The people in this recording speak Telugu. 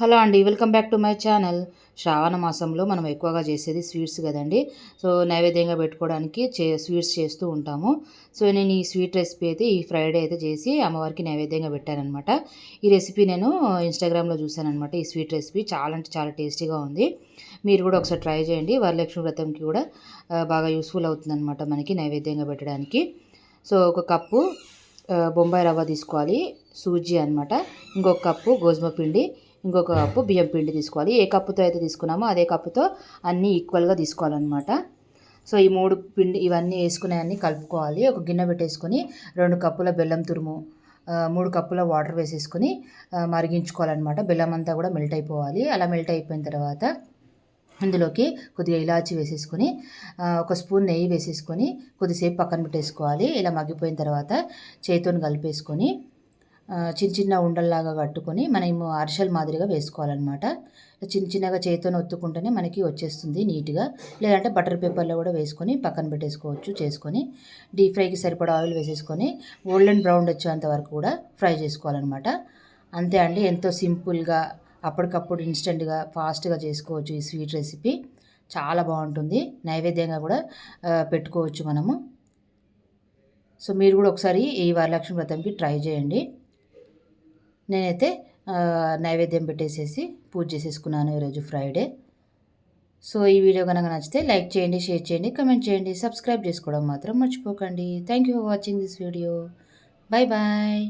హలో అండి, welcome back to my channel. Shravana మాసంలో మనం ఎక్కువగా చేసేది స్వీట్స్ కదండి. సో నైవేద్యంగా పెట్టుకోవడానికి స్వీట్స్ చేస్తూ ఉంటాము. సో నేను ఈ స్వీట్ రెసిపీ అయితే ఈ ఫ్రైడే అయితే చేసి అమ్మవారికి నైవేద్యంగా పెట్టానమాట. ఈ రెసిపీ నేను ఇన్స్టాగ్రామ్లో చూశానమాట. ఈ స్వీట్ రెసిపీ చాలా అంటే చాలా టేస్టీగా ఉంది. మీరు కూడా ఒకసారి ట్రై చేయండి. వరలక్ష్మి వ్రతంకి కూడా బాగా యూస్ఫుల్ అవుతుందన్నమాట మనకి నైవేద్యంగా పెట్టడానికి. సో ఒక కప్పు బొంబాయి రవ్వ తీసుకోవాలి, సూజీ అనమాట. ఇంకొక కప్పు గోధుమ పిండి, ఇంకొక కప్పు బియ్యం పిండి తీసుకోవాలి. ఏ కప్పుతో అయితే తీసుకున్నామో అదే కప్పుతో అన్నీ ఈక్వల్గా తీసుకోవాలన్నమాట. సో ఈ మూడు పిండి ఇవన్నీ వేసుకునే అన్నీ కలుపుకోవాలి. ఒక గిన్నె పెట్టేసుకొని 2 కప్పుల బెల్లం తురుము, 3 కప్పుల వాటర్ వేసేసుకొని మరిగించుకోవాలన్నమాట. బెల్లం అంతా కూడా మెల్ట్ అయిపోవాలి. అలా మెల్ట్ అయిపోయిన తర్వాత ఇందులోకి కొద్దిగా ఇలాచి వేసేసుకొని ఒక స్పూన్ నెయ్యి వేసేసుకొని కొద్దిసేపు పక్కన పెట్టేసుకోవాలి. ఇలా మగ్గిపోయిన తర్వాత చేతితో కలిపేసుకొని చిన్న చిన్న ఉండల్లాగా కట్టుకొని మనము అరిసెల మాదిరిగా వేసుకోవాలన్నమాట. చిన్న చిన్నగా చేతితో ఒత్తుకుంటేనే మనకి వచ్చేస్తుంది నీట్గా. లేదంటే బటర్ పేపర్లో కూడా వేసుకొని పక్కన పెట్టేసుకోవచ్చు. చేసుకొని డీప్ ఫ్రైకి సరిపడా ఆయిల్ వేసేసుకొని గోల్డెన్ బ్రౌన్ వచ్చేంత వరకు కూడా ఫ్రై చేసుకోవాలన్నమాట. అంతే అండి, ఎంతో సింపుల్గా అప్పటికప్పుడు ఇన్స్టెంట్గా ఫాస్ట్గా చేసుకోవచ్చు ఈ స్వీట్ రెసిపీ. చాలా బాగుంటుంది. నైవేద్యంగా కూడా పెట్టుకోవచ్చు మనము. సో మీరు కూడా ఒకసారి ఈ వరలక్ష్మి వ్రతంకి ట్రై చేయండి. నేనైతే నైవేద్యం పెట్టేసేసి పూజ చేసేసుకున్నాను ఈరోజు ఫ్రైడే. సో ఈ వీడియో కనుక నచ్చితే లైక్ చేయండి, షేర్ చేయండి, కమెంట్ చేయండి, సబ్స్క్రైబ్ చేసుకోవడం మాత్రం మర్చిపోకండి. Thank you for watching this video. Bye bye.